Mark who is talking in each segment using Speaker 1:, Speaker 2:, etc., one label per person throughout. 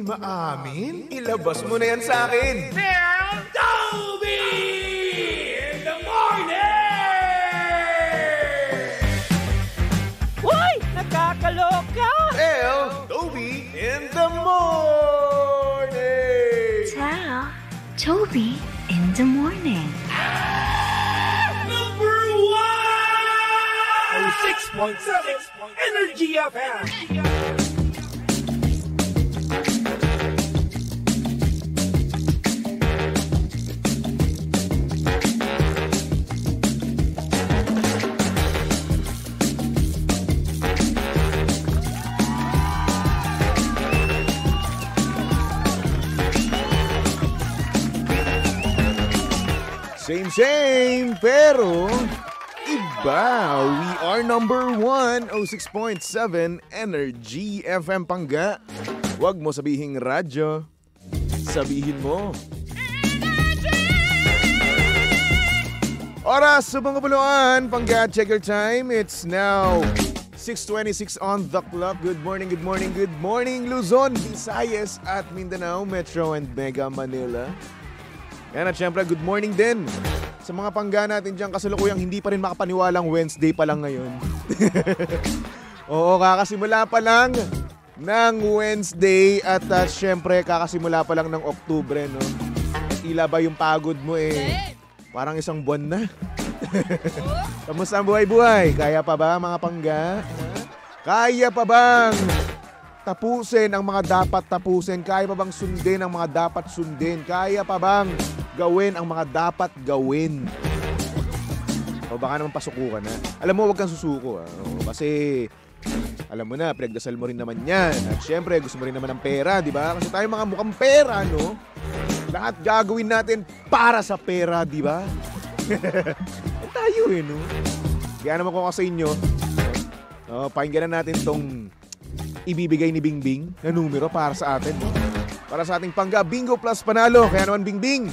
Speaker 1: maamin? Ilabas mo na yan sa akin.
Speaker 2: Toby in the morning!
Speaker 3: Uy! Nakakaloka!
Speaker 1: Toby in the morning!
Speaker 4: Tell Toby in the morning.
Speaker 2: Number 1! 6.7 Energy FM!
Speaker 1: Same, pero iba. We are number 1, 06.7 Energy FM Pangga. Huwag mo sabihing radyo. Sabihin mo. Oras sa mga buluan. Pangga, check your time. It's now 6:26 on the clock. Good morning, good morning, good morning Luzon, Visayas at Mindanao, Metro and Mega Manila. Yan at syempre, good morning din sa mga pangga natin dyan kasalukuyang hindi pa rin makapaniwalang Wednesday pa lang ngayon. Oo, kakasimula pa lang ng Wednesday at syempre kakasimula pa lang ng Oktubre, no? Tila ba yung pagod mo parang isang buwan na. Kamusta ang buhay-buhay? Kaya pa ba mga pangga? Kaya pa bang tapusin ang mga dapat tapusin? Kaya pa bang sundin ang mga dapat sundin? Kaya pa bang gawin ang mga dapat gawin? O baka naman pasuko ka na. Alam mo, huwag kang susuko. Kasi alam mo na, pinagdasal mo rin naman yan. At syempre, gusto mo rin naman ng pera, di ba? Kasi tayo mga mukhang pera, no? Lahat gagawin natin para sa pera, di ba? Tayo no? Kaya naman ko sa inyo, pakinggan na natin tong ibibigay ni Bingbing na numero para sa atin. No? Para sa ating Pangga Bingo Plus Panalo. Kaya naman Bingbing,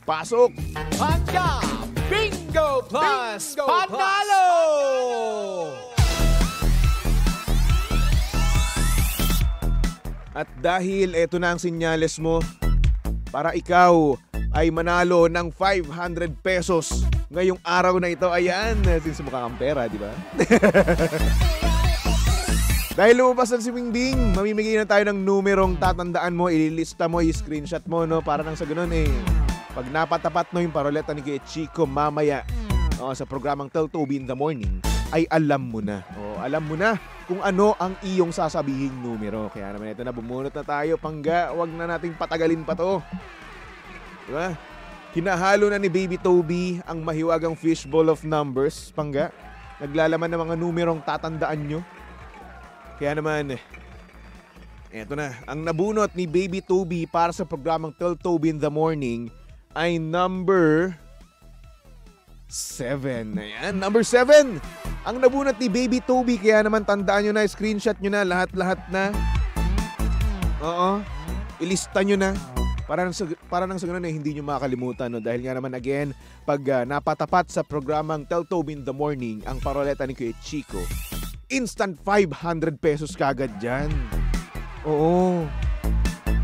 Speaker 1: pasok!
Speaker 5: Pangga Bingo Plus Panalo!
Speaker 1: At dahil eto na ang sinyales mo para ikaw ay manalo ng 500 pesos ngayong araw na ito. Ayan, since mukha kang pera, di ba? Dahil lumabas na si Bingbing, mamimigay na tayo ng numerong tatandaan mo, ililista mo, i-screenshot mo, no? Para nang sa ganun pag napatapat no yung paroleta ni Kuya Chico mamaya sa programang Tell Toby in the Morning, ay alam mo na. Alam mo na kung ano ang iyong sasabihing numero. Kaya naman ito na, bumunot na tayo, Pangga. Huwag na nating patagalin pa to. Diba? Hinahalo na ni Baby Toby ang mahiwagang fishbowl of numbers, Pangga. Naglalaman ng mga numerong tatandaan nyo. Kaya naman, eto na. Ang nabunot ni Baby Toby para sa programang Tell Toby in the Morning ay number 7. Ayan, number 7. Ang nabunot ni Baby Toby. Kaya naman tandaan nyo na, screenshot nyo na, lahat-lahat na. Ilista nyo na. Para nang sa ganun hindi nyo makakalimutan. No? Dahil nga naman again, pag napatapat sa programang Tell Toby in the Morning ang paroleta ni Kuya Chico, instant 500 pesos kagad dyan. Oo.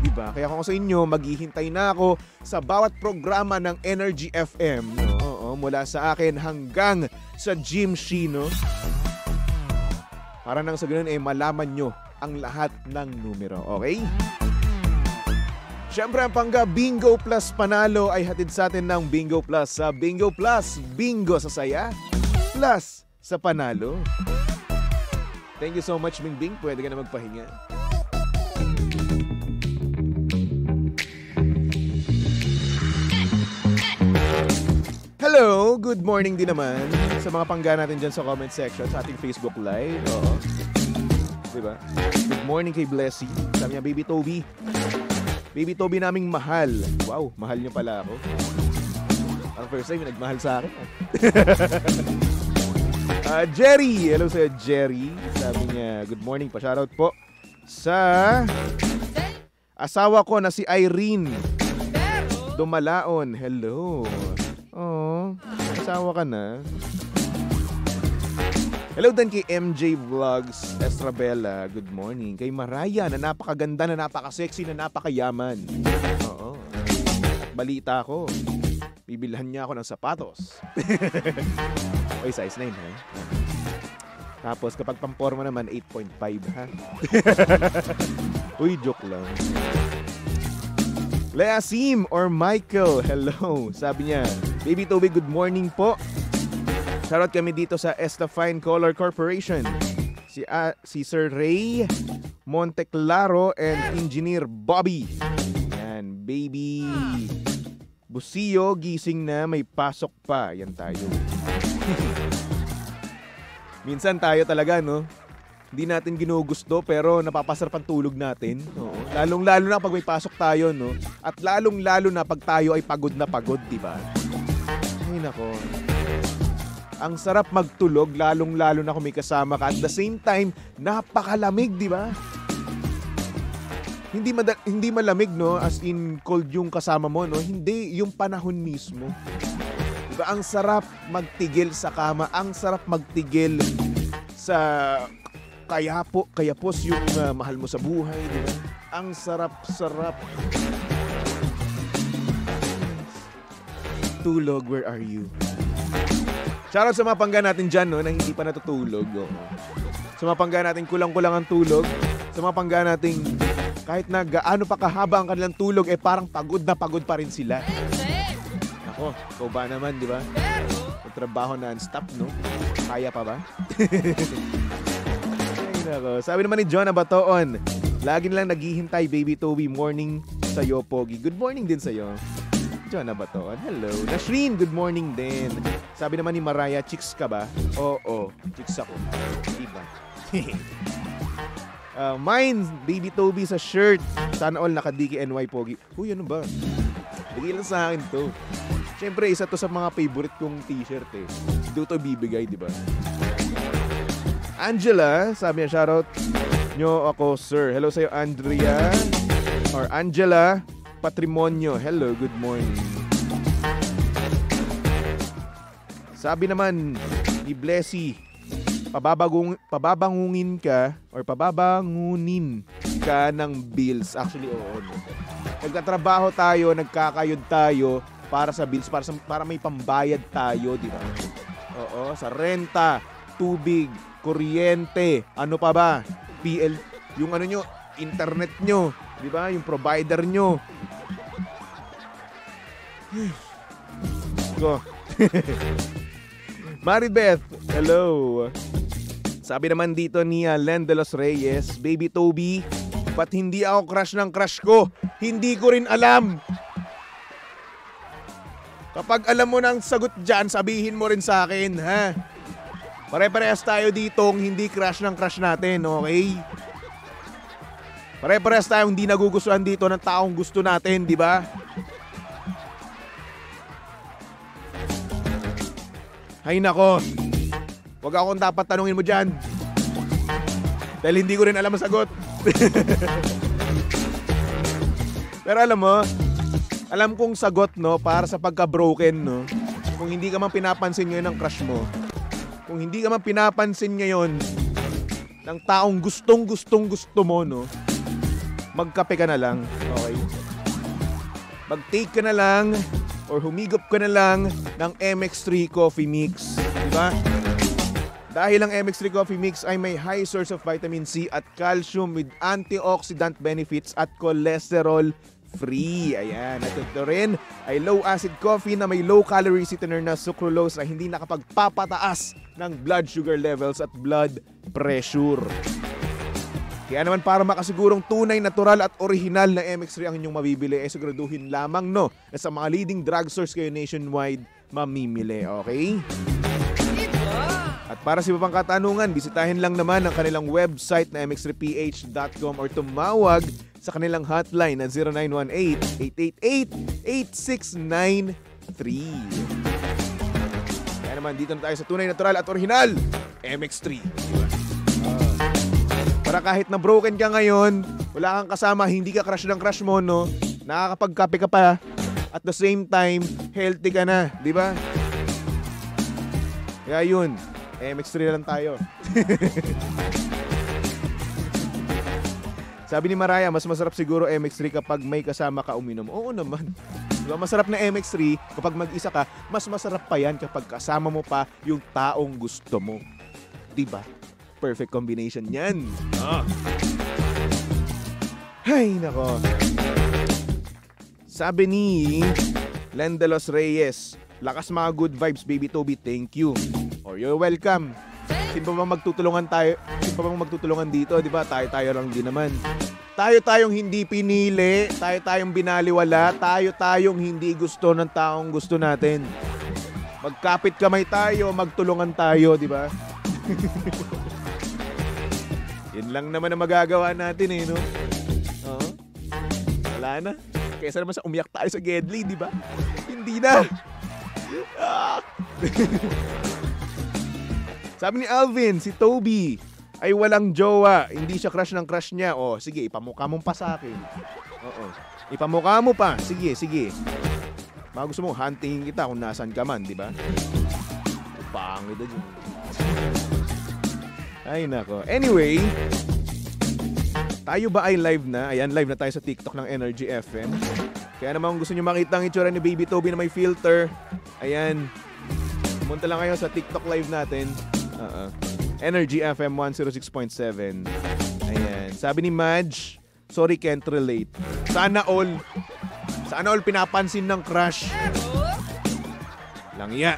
Speaker 1: Diba? Kaya kung sa inyo, maghihintay na ako sa bawat programa ng Energy FM. No? Mula sa akin hanggang sa Jim Shino. Para nang sa ganun malaman nyo ang lahat ng numero. Okay? Siyempre ang Pangga Bingo Plus Panalo ay hatid sa atin ng Bingo Plus. Sa Bingo Plus, bingo sa saya, plus sa panalo. Thank you so much, Bingbing. Pwede ka na magpahinga. Hello, good morning din naman sa mga Pangga natin dyan sa comment section sa ating Facebook Live. Oo. Diba? Good morning kay Blessy. Sabi niya, Baby Toby. Baby Toby naming mahal. Wow, mahal niyo pala ako. Ang first time, nagmahal sa akin. Jerry. Hello sa Jerry. Sabi niya, good morning pa. Shoutout po sa asawa ko na si Irene Dumalaon. Hello. Oh, asawa ka na. Hello din kay MJ Vlogs Estrabella. Good morning. Kay Maraya na napakaganda, na napaka-sexy, na napakayaman. Oo. At balita ko, bibilhan niya ako ng sapatos. Oy, size 9 ha? Tapos kapag pamporma naman, 8.5 ha? Uy, joke lang. Lea Sim or Michael, hello. Sabi niya, Baby Toby, good morning po. Shoutout kami dito sa Estafine Color Corporation. Si Sir Ray Monteclaro and Engineer Bobby. Yan, baby. Busio, gising na, may pasok pa. Yan tayo. Minsan tayo talaga, no? Hindi natin ginugusto pero napapasarap ang tulog natin. Oo. Lalong-lalo na pag may pasok tayo, no? At lalong-lalo na pag tayo ay pagod na pagod, di ba? Ay, nako. Ang sarap magtulog, lalong-lalo na kung may kasama ka. At the same time, napakalamig, di ba? Hindi malamig, no? As in, cold yung kasama mo, no? Hindi, yung panahon mismo. Diba? Ang sarap magtigil sa kama. Ang sarap magtigil sa kayapos yung mahal mo sa buhay, di ba? Ang sarap-sarap. Tulog, where are you? Shoutout sa mga pangga natin dyan, no, na hindi pa natutulog. Oh. Sa mga pangga natin kulang-kulang ang tulog. Sa mga pangga natin kahit na gaano pa kahaba ang kanilang tulog, parang pagod na pagod pa rin sila. Ako, ikaw ba naman, di ba? Ang trabaho non-stop, no? Kaya pa ba? Ay, nako. Sabi naman ni John Abatoon, lagi nilang naghihintay, Baby Toby, morning sa'yo, Pogi. Good morning din sa'yo. John Abatoon, hello. Nashreen, good morning din. Sabi naman ni Maraya, chicks ka ba? Oo, chicks ako. Diba? Mine, Baby Toby sa shirt. Sana all naka-Diki NY Pogi. Uy, ano ba? Bigay lang sa akin to. Siyempre, isa to sa mga favorite kong t-shirt eh. Dito bibigay, di ba? Angela, sabi niya, shoutout nyo ako, sir. Hello sa'yo, Andrea. Or Angela Patrimonio. Hello, good morning. Sabi naman ni Blessy, pababangunin ka ng bills. Actually, oo. Nagtatrabaho tayo, nagkakayod tayo para sa bills, para may pambayad tayo, di ba? Oo, sa renta, tubig, kuryente, ano pa ba? PL, yung ano nyo, internet nyo, di ba? Yung provider nyo. Go. Maribeth, hello. Sabi naman dito ni Len de los Reyes, Baby Toby, ba't hindi ako crush ng crush ko? Hindi ko rin alam. Kapag alam mo ng sagot dyan, sabihin mo rin sa akin, ha? Pare-parehas tayo ditong hindi crush ng crush natin, okay? Pare-parehas tayong hindi nagugustuhan dito ng taong gusto natin, di ba? Ay nako, wag akong dapat tanungin mo dyan. Dahil hindi ko rin alam ang sagot. Pero alam mo, alam kong sagot, no, para sa pagka-broken, no. Kung hindi ka man pinapansin ngayon ng crush mo, kung hindi ka man pinapansin ngayon ng taong gusto mo, no, magkape ka na lang, okay? Mag-take ka na lang or humigop ka na lang ng MX3 Coffee Mix, di ba? Dahil ang MX3 Coffee Mix ay may high source of vitamin C at calcium with antioxidant benefits at cholesterol free. Ayan. At ito rin ay low-acid coffee na may low-calorie sweetener na sucralose na hindi nakapagpapataas ng blood sugar levels at blood pressure. Kaya naman para makasigurong tunay, natural at original na MX3 ang inyong mabibili, siguraduhin lamang, no, na sa mga leading drugstores kayo nationwide mamimili. Okay? At para sa iba pang katanungan, bisitahin lang naman ang kanilang website na mx3ph.com or tumawag sa kanilang hotline na 0918-888-8693. Kaya naman, dito na tayo sa tunay, natural at original MX3. Para kahit na broken ka ngayon, wala kang kasama, hindi ka crush ng crush mo, no? Nakakapagkape ka pa, at the same time, healthy ka na, di ba? Kaya yun, MX3 lang tayo. Sabi ni Maraya, mas masarap siguro MX3 kapag may kasama ka uminom. Oo naman. Diba? Masarap na MX3 kapag mag-isa ka, mas masarap pa yan kapag kasama mo pa yung taong gusto mo. Diba? Perfect combination yan. Ay, nako. Sabi ni Len de los Reyes, lakas mga good vibes, Baby Toby, thank you. Or you're welcome. Sino pa bang magtutulungan tayo? Sino pa bang magtutulungan dito? Diba? Tayo lang din naman. Tayo-tayong hindi pinili, tayo-tayong binaliwala, tayo-tayong hindi gusto ng taong gusto natin. Magkapit kamay tayo, magtulungan tayo, di ba? Yun lang naman ang magagawa natin no? Oo. Wala na. Kaysa naman sa umiyak tayo sa Gedli, di ba? Hindi na. Sabi ni Alvin, si Toby ay walang jowa. Hindi siya crush ng crush niya. O, sige, ipamukha mo pa sa akin. Oo. Ipamukha mo pa. Sige. Mga gusto mo, huntingin kita kung nasan ka man, di ba? Pangit na dyan. Ay, nako. Anyway, tayo ba ay live na? Ayan, live na tayo sa TikTok ng Energy FM. Kaya naman kung gusto nyo makita ang itsura ni Baby Toby na may filter, ayan, pumunta lang kayo sa TikTok live natin. Energy FM 106.7. Ayan. Sabi ni Madge, sorry can't relate. Sana all pinapansin ng crush. Langya.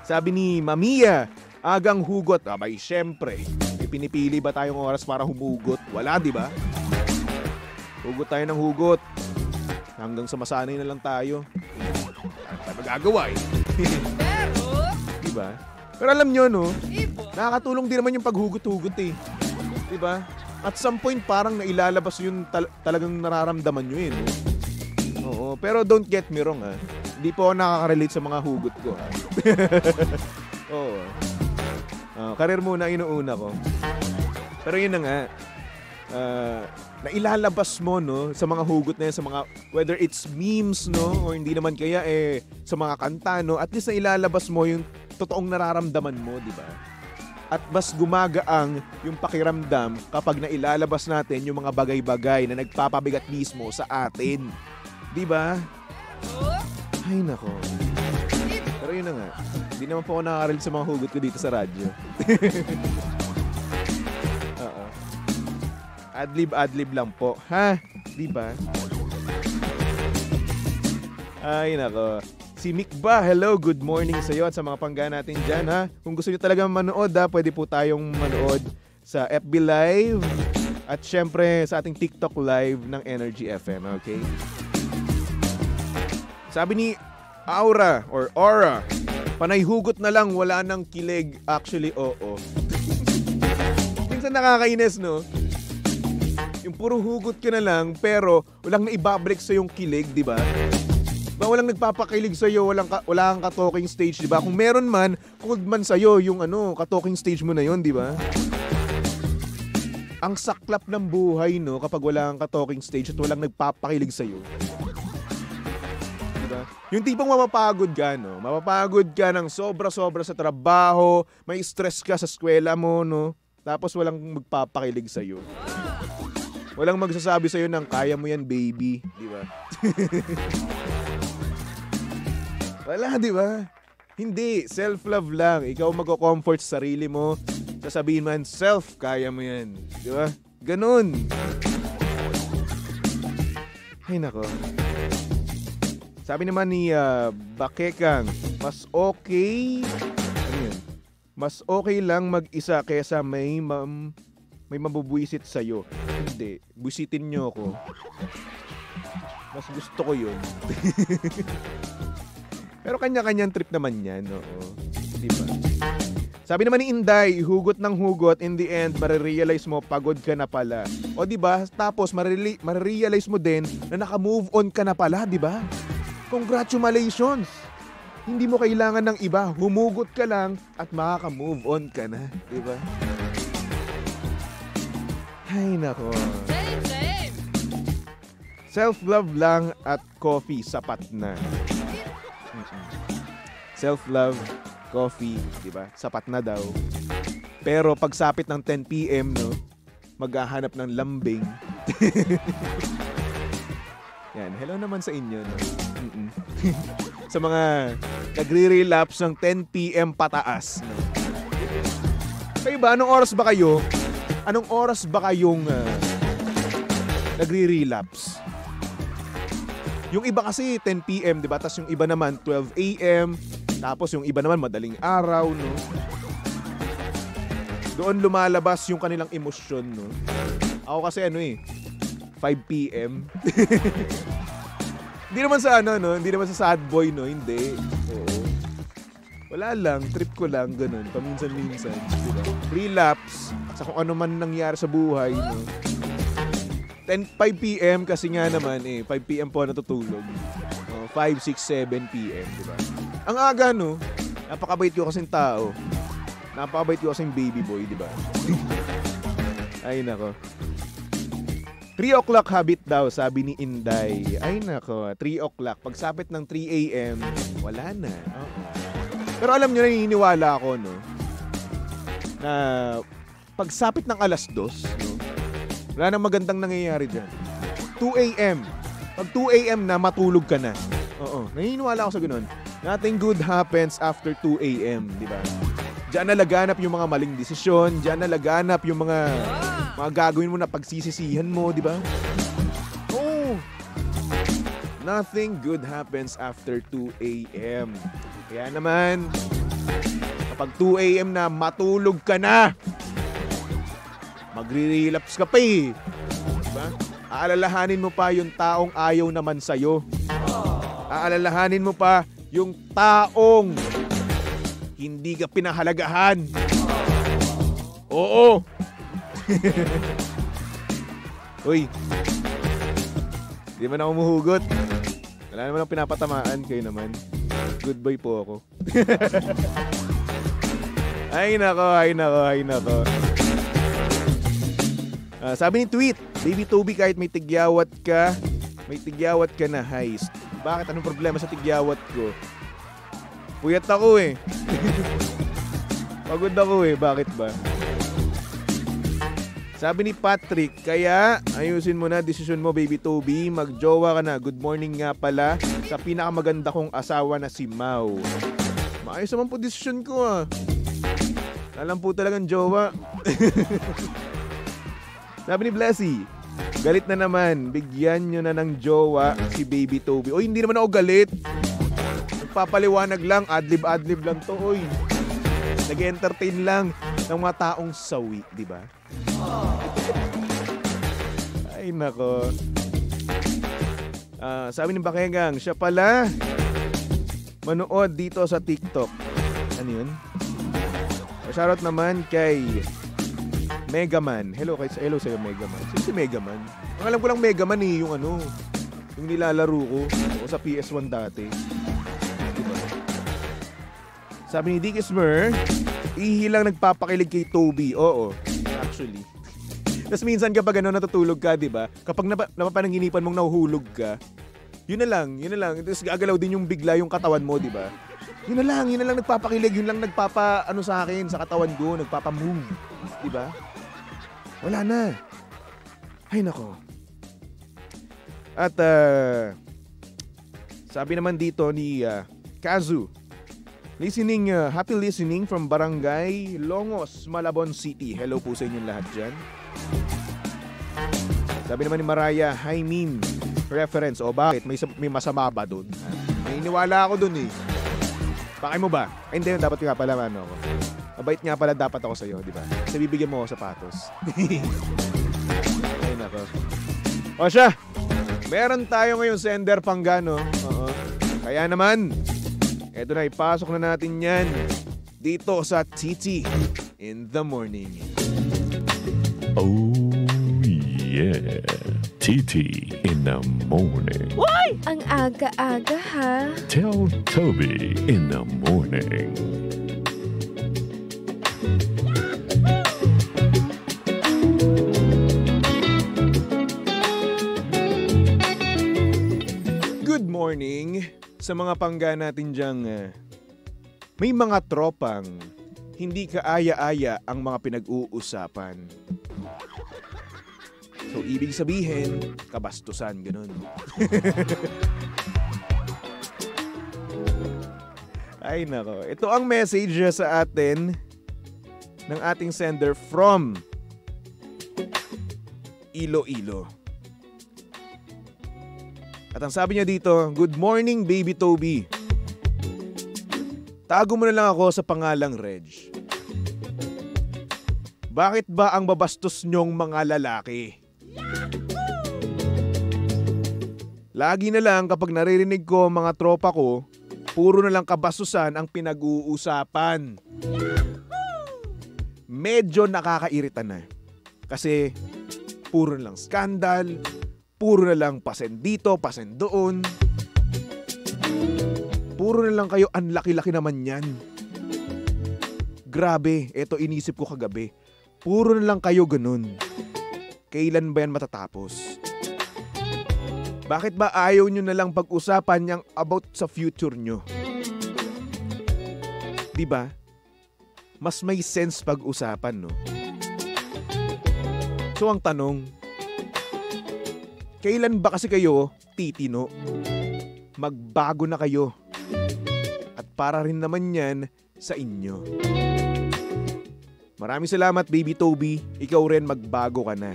Speaker 1: Sabi ni Mamiya, agang hugot. Abay, syempre. May pinipili ba tayong oras para humugot? Wala, di ba? Hugot tayo ng hugot. Hanggang sa masanay na lang tayo. Ano tayo magagawa Diba? Pero alam nyo, no? Nakakatulong din naman yung paghugot-hugot Diba? At some point, parang nailalabas yung talagang nararamdaman nyo no? Oo. Pero don't get me wrong, Hindi po ako nakaka-relate sa mga hugot ko, Oo. Career muna, inuuna ko. Pero yun na nga. Nailalabas mo, no? Sa mga hugot na yan, sa mga, whether it's memes, no? O hindi naman kaya, sa mga kanta, no? At least nailalabas mo yung totoong nararamdaman mo, di ba? At mas gumagaang yung pakiramdam kapag nailalabas natin yung mga bagay-bagay na nagpapabigat mismo sa atin. Di ba? Ay, nako. Pero yun na nga. Hindi naman po ako nakaka-relate sa mga hugot ko dito sa radyo. Oo. Adlib lang po. Ha? Di ba? Ay, nako. Si Mick ba? Hello, good morning sa iyo at sa mga pangga natin dyan, ha? Kung gusto nyo talaga manood, pwede po tayong manood sa FB Live at syempre sa ating TikTok Live ng Energy FM, okay? Sabi ni Aura, panay hugot na lang, wala nang kilig. Actually, oo. Minsan nakakainis, no? Yung puro hugot ka na lang, pero walang naibabalik sa yung kilig, di ba? Walang nagpapakilig sa'yo, wala kang ka-talking stage, di ba? Kung meron man, cold man sa'yo yung ka-talking stage mo na yun, di ba? Ang saklap ng buhay, no, kapag wala kang ka-talking stage at walang nagpapakilig sa'yo. Di ba? Yung tipong mapapagod ka, no? Mapapagod ka ng sobra-sobra sa trabaho, may stress ka sa eskwela mo, no? Tapos walang magpapakilig sa'yo. Walang magsasabi sa'yo ng kaya mo yan, baby. Di ba? Wala, di ba? Hindi. Self-love lang. Ikaw magko-comfort sa sarili mo. Sasabihin man, self, kaya mo yan. Di ba? Ganun. Ay, nako. Sabi naman ni Bakekang, mas okay... Ano yun? Mas okay lang mag-isa kaysa may mabubwisit sa'yo. Hindi. Busitin nyo ako. Mas gusto ko yun. Pero kanya-kanyang trip naman yan, oo. Diba? Sabi naman ni Inday, hugot ng hugot, in the end, marirealize mo, pagod ka na pala. O diba? Tapos, marirealize mo din na naka-move on ka na pala, diba? Congratulations! Hindi mo kailangan ng iba. Humugot ka lang at makaka-move on ka na, diba? Ay, nako. Self-love lang at coffee, sapat na. Self-love coffee, di ba? Sapat na daw. Pero pagsapit ng 10 p.m., no, maghahanap ng lambing. Yan, hello naman sa inyo, no? Sa mga nagre-relapse ng 10 p.m. pataas, no? Kayo ba, anong oras ba kayo? Anong oras ba kayong nagre-relapse? Yung iba kasi 10 p.m., di ba? Tapos yung iba naman 12 a.m. Tapos yung iba naman madaling araw, no? Doon lumalabas yung kanilang emosyon, no? Ako kasi 5 p.m. Hindi naman sa no? Hindi naman sa sad boy, no? Hindi. Oo. Wala lang, trip ko lang, ganun. Paminsan-minsan, diba? Relapse sa kung ano man nangyari sa buhay, no? 5 p.m. kasi nga naman 5 p.m. po natutulog. 5, 6, 7 p.m. Diba? Ang aga, no? Napakabait ko kasing tao. Napakabait ko kasing baby boy, diba? Ay, nako. 3 o'clock habit daw, sabi ni Inday. Ay, nako. 3 o'clock. Pagsapit ng 3 a.m., wala na. Pero alam nyo, naniniwala ako, no? Na pagsapit ng alas 2, no? Wala nang magandang nangyayari dyan. 2 a.m. Pag 2 a.m. na, matulog ka na. Oo. Naniniwala ako sa ganun. Nothing good happens after 2 a.m. Di ba? Diyan na laganap yung mga maling desisyon. Diyan na laganap yung mga gagawin mo na pagsisisihan mo. Di ba? Oh. Nothing good happens after 2 a.m. Kaya naman, kapag 2 a.m. na, matulog ka na. Magre-relapse ka pa eh. Diba? Aalalahanin mo pa yung taong ayaw naman sa'yo. Aalalahanin mo pa yung taong hindi ka pinahalagahan. Oo. Uy. Di man ako umuhugot. Wala naman ang pinapatamaan. Kayo naman. Good boy po ako. Ay nako, ay nako, ay nako. Sabi ni Tweet, Baby Toby, kahit may tigyawat ka na heist. Bakit? Anong problema sa tigyawat ko? Puyat ako eh. Pagod ako eh. Bakit ba? Sabi ni Patrick, kaya ayusin mo na desisyon mo, Baby Toby. Magjowa ka na. Good morning nga pala sa pinakamaganda kong asawa na si Mau. Maayos naman po desisyon ko ah. Alam po talagang jowa. Sabi ni Blessy, galit na naman. Bigyan nyo na ng jowa si Baby Toby. Oy, hindi naman ako galit. Nagpapaliwanag lang. Adlib-adlib lang to, oy. Nag-entertain lang ng mga taong sawi, di ba? Ay, nako. Sabi ni Bakengang, siya pala manood dito sa TikTok. Ano yun? Shoutout naman kay Megaman. Hello sa'yo, Megaman. Sino si Megaman? Ang alam ko lang Megaman eh, yung yung nilalaro ko sa PS1 dati. Diba? Sabi ni Dick Ismer, ihilang nagpapakilig kay Toby. Oo, actually. Tapos minsan kapag natutulog ka, diba? Kapag napapananginipan mong nahuhulog ka, yun na lang. Tapos gagalaw din yung bigla yung katawan mo, diba? Yun na lang nagpapakilig, yun lang sa akin, sa katawan ko, nagpapamove. Diba? Wala na. Ay, nako. At, sabi naman dito ni Kazu, happy listening from Barangay Longos, Malabon City. Hello po sa inyong lahat dyan. Sabi naman ni Mariah, hi Min, reference. O bakit? May masama ba dun? May iniwala ako dun eh. Bakit mo ba? Ay, hindi, dapat nga pala ako. Mabait nga pala dapat ako sa'yo, di ba? Kasi bibigyan mo ako sapatos. Ay, nako. O siya, meron tayo ngayon sender Panggano. Oo. Kaya naman, eto na, ipasok na natin yan dito sa TT in the morning.
Speaker 6: Oh, yeah. TT in the morning.
Speaker 3: Why?
Speaker 4: Ang aga-aga ha.
Speaker 6: Tell Toby in the morning.
Speaker 1: Good morning sa mga pangga natin dyang May mga tropang hindi kaaya-aya ang mga pinag-uusapan. So, ibig sabihin, kabastusan, ganun. Ay, nako. Ito ang message sa atin ng ating sender from Iloilo. At ang sabi niya dito, "Good morning, Baby Toby. Tago mo na lang ako sa pangalang Reg. Bakit ba ang babastos nyong mga lalaki? Lagi na lang kapag naririnig ko mga tropa ko, puro na lang kabastusan ang pinag-uusapan. Medyo nakakairita na. Kasi puro na lang skandal, puro na lang pasen dito, pasen doon. Puro na lang kayo, ang laki-laki naman yan. Grabe, eto inisip ko kagabi. Puro na lang kayo ganun. Kailan ba yan matatapos? Bakit ba ayaw nyo na lang pag-usapan yung about sa future nyo? Diba? Mas may sense pag-usapan, no? So ang tanong, kailan ba kasi kayo titino? Magbago na kayo. At para rin naman yan sa inyo. Maraming salamat, Baby Toby. Ikaw rin, magbago ka na.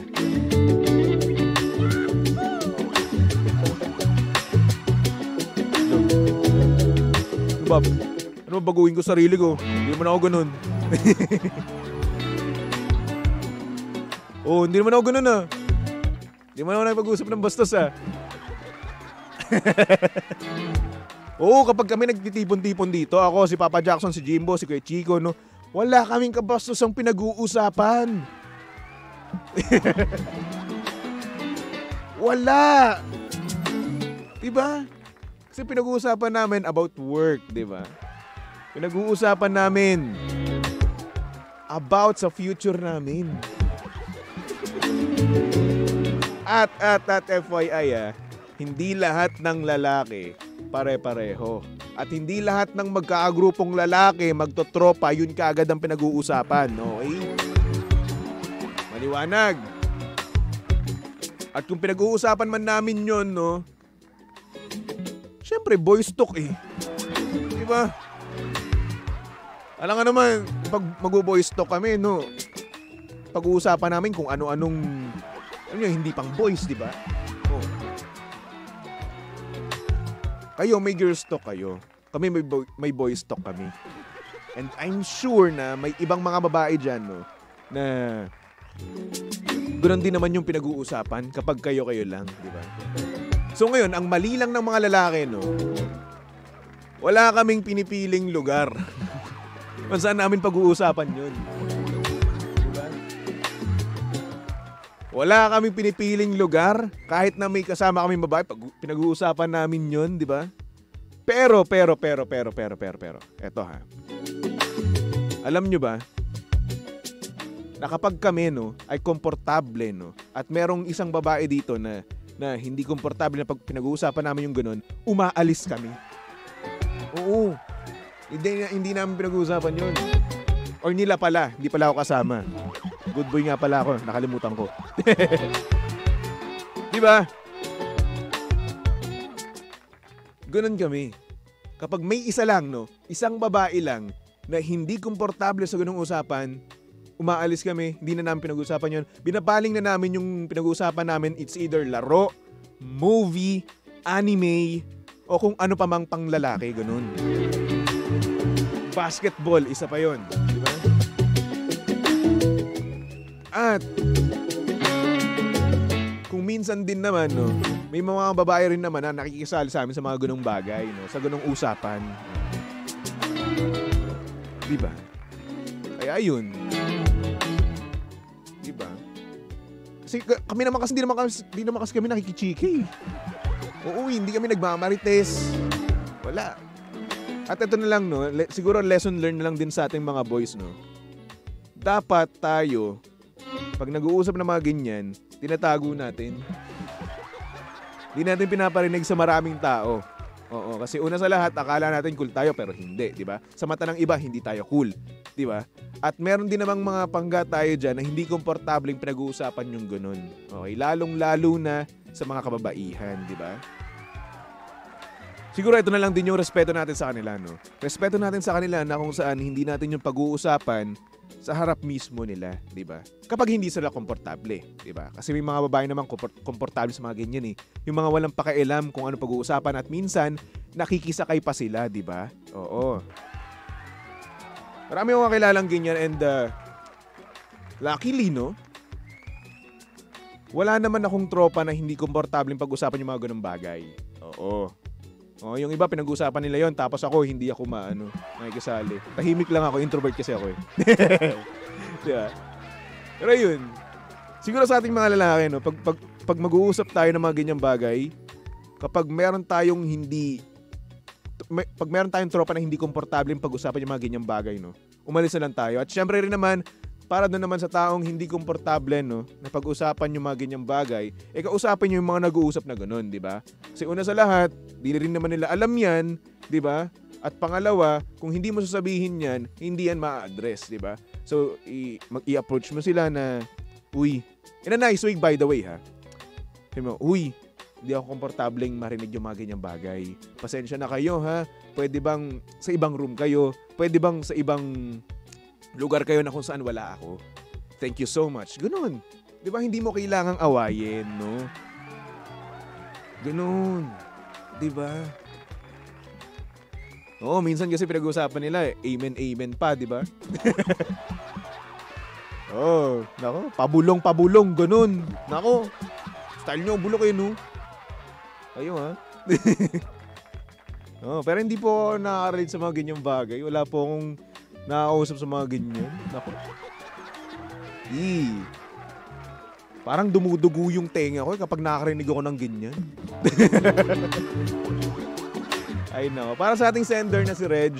Speaker 1: Ano ba baguhin ko sarili ko? Hindi naman ako ganun. Oh, hindi naman ako ganun ah. Hindi naman ako nakipag-usap ng bastos ah. Oo, kapag kami nagtitipon-tipon dito, ako, si Papa Jackson, si Jimbo, si Kuya Chico, no, wala kaming kabastos ang pinag-uusapan. Wala. Diba? Kasi pinag-uusapan namin about work, diba? Pinag-uusapan namin about sa future namin. At FYI hindi lahat ng lalaki pare-pareho. At hindi lahat ng magkaagrupong lalaki magtotropa, yun kaagad ang pinag-uusapan. Okay? Maliwanag. At kung pinag-uusapan man namin yun, no? Siyempre, boys talk eh. Diba? Alam nga naman, pag mag-boys talk kami, no? Pag-uusapan namin kung ano-anong hindi pang boys, diba? Oh. Kayo, may girls talk kayo. Kami may boys talk kami. And I'm sure na may ibang mga babae dyan, no, na ganoon din naman yung pinag-uusapan kapag kayo-kayo lang, di ba? So ngayon, ang mali lang ng mga lalaki, no, wala kaming pinipiling lugar kung saan namin pag-uusapan yun. Diba? Wala kaming pinipiling lugar kahit na may kasama kaming babae, pinag-uusapan namin yun, di ba? Pero. Eto ha. Alam nyo ba, na kapag kami, no, ay komportable, no, at merong isang babae dito na hindi komportable na pag pinag-uusapan namin yung ganun, umaalis kami. Oo. Hindi namin pinag-uusapan yun. Or nila pala, hindi pala ako kasama. Good boy nga pala ako, nakalimutan ko. Diba? Ganun kami. Kapag may isa lang, no, isang babae lang na hindi komportable sa ganung usapan, umaalis kami, hindi na namin pinag-uusapan yun. Binabaling na namin yung pinag-uusapan namin, it's either laro, movie, anime, o kung ano pa mang panglalaki, ganun. Basketball, isa pa yun. Diba? At kung minsan din naman, no, may mga babae rin naman na nakikisali sa amin sa mga ganung bagay, no, sa ganung usapan. Diba? Kaya yun. Diba? Kasi kami naman kasi, hindi naman kasi kami nakikichiki. Oo, hindi kami nagmamarites. Wala. At ito na lang, no, siguro lesson learned na lang din sa ating mga boys, no. Dapat tayo, pag nag-uusap ng mga ganyan, tinatago natin. Hindi natin pinaparinig sa maraming tao. Oo, kasi una sa lahat, akala natin cool tayo pero hindi, di ba? Sa mata ng iba, hindi tayo cool, di ba? At meron din namang mga pangga tayo dyan na hindi komportableng pinag-uusapan yung ganun. Okay, lalong-lalo na sa mga kababaihan, di ba? Siguro ito na lang din yung respeto natin sa kanila, no? Respeto natin sa kanila na kung saan hindi natin yung pag-uusapan sa harap mismo nila, di ba? Kapag hindi sila komportable, di ba? Kasi may mga babae naman komportable sa mga ganyan eh. Yung mga walang pakialam kung ano pag-uusapan at minsan nakikisakay pa sila, di ba? Oo. Marami akong kakilalang ganyan and luckily, no? Wala naman akong tropa na hindi komportable pag-usapan yung mga ganung bagay. Oo. Oh, yung iba pinag-uusapan nila yon tapos ako hindi ako nakikisali. Tahimik lang ako, introvert kasi ako eh. Diba? Pero yun. Siguro sa ating mga lalaki, no, pag mag-uusap tayo ng mga ganyang bagay, kapag meron tayong tropa na hindi komportable pag-usapan yung mga ganyang bagay, no, umalis na lang tayo. At syempre rin naman, para doon naman sa taong hindi komportable, no, na pag-usapan yung mga ganyang bagay, kausapin nyo yung mga nag-uusap na ganun, di ba? Kasi una sa lahat, di rin naman nila alam yan, di ba? At pangalawa, kung hindi mo sasabihin yan, hindi yan ma-address, di ba? So, i-approach mo sila na, uy, in a nice way, by the way, ha? Sabi mo, uy, hindi ako komportableng marinig yung mga ganyang bagay. Pasensya na kayo, ha? Pwede bang sa ibang room kayo? Pwede bang sa ibang lugar kayo na kung saan wala ako? Thank you so much. Ganun. Di ba hindi mo kailangang awayin, no? Ganun. Di ba? Oo, minsan kasi pinag-uusapan nila amen, amen pa, di ba? Oh, nako, pabulong, ganun. Nako, style nyo, bulok eh, no? Ayun, ha? Oh, pero hindi po ako nakaka-relate sa mga ganyang bagay. Wala po akong nakakausap sa mga ganyan. Nako. Parang dumudugo yung tenga ko kapag nakakarinig ako ng ganyan. Ay no. Para sa ating sender na si Reg,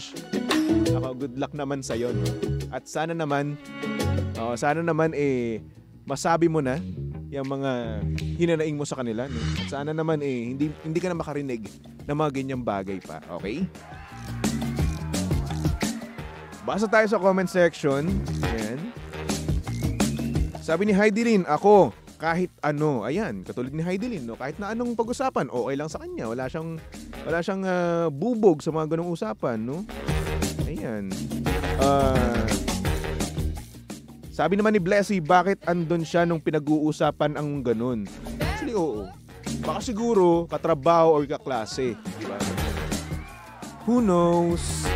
Speaker 1: good luck naman sa'yo. No? At sana naman masabi mo na yung mga hinanaing mo sa kanila. No? At sana naman hindi ka na makarinig ng mga ganyang bagay pa. Okay? Basa tayo sa comment section. Ayan. Sabi ni Heidelin, ako, kahit ano. Ayan, katulad ni Heidelin, no? Kahit na anong pag-usapan, okay lang sa kanya. Wala siyang bubog sa mga ganong usapan, no? Ayan. Sabi naman ni Blessy, bakit andun siya nung pinag-uusapan ang ganun? Actually, oo. Baka siguro katrabaho or kaklase. Diba? Who knows?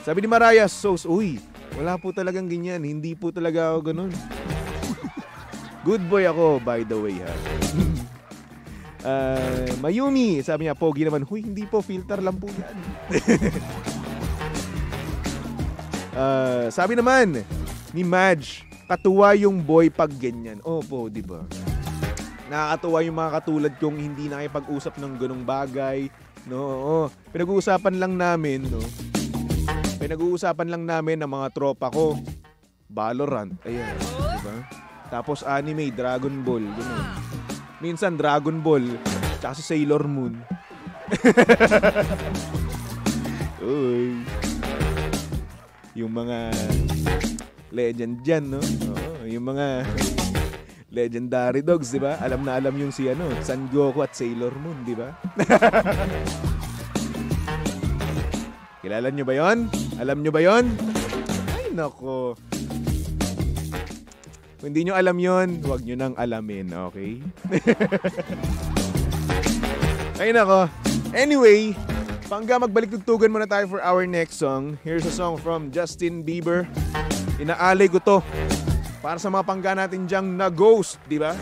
Speaker 1: Sabi ni Mariah, uy, wala po talagang ganyan. Hindi po talaga ako ganun. Good boy ako, by the way, ha. Mayumi, sabi niya, pogi naman. Huy, hindi po, filter lang po yan. Sabi naman ni Madge, katuwa yung boy pag ganyan. Opo, di ba? Nakakatuwa yung mga katulad kong hindi nakipag-usap ng ganung bagay. No, pinag-uusapan lang namin, no. Pinag-uusapan lang namin ng mga tropa ko. Valorant, ayan, di ba? Tapos anime, Dragon Ball, gano'n. Minsan Dragon Ball, tsaka si Sailor Moon. Uy. Yung mga legend dyan, no? Oo, yung mga legendary dogs, di ba? Alam na alam yung si Son Goku at Sailor Moon, di ba? Kilala nyo ba yon? Alam nyo ba yon? Ay, nako. Kung hindi nyo alam yon, huwag nyo nang alamin, okay? Ay, nako. Anyway, pangga magbalik tugtugan muna tayo for our next song. Here's a song from Justin Bieber. Inaalay ko to para sa mga pangga natin dyang na-ghost, di ba?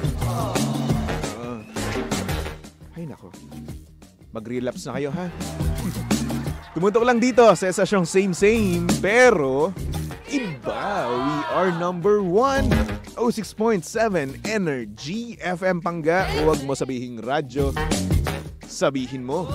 Speaker 1: Ay, nako. Mag-relapse na kayo, ha? Tumutok lang dito sa esasyong same, pero iba. We are number 1, 06.7 Energy FM Pangga. Huwag mo sabihin radyo, sabihin mo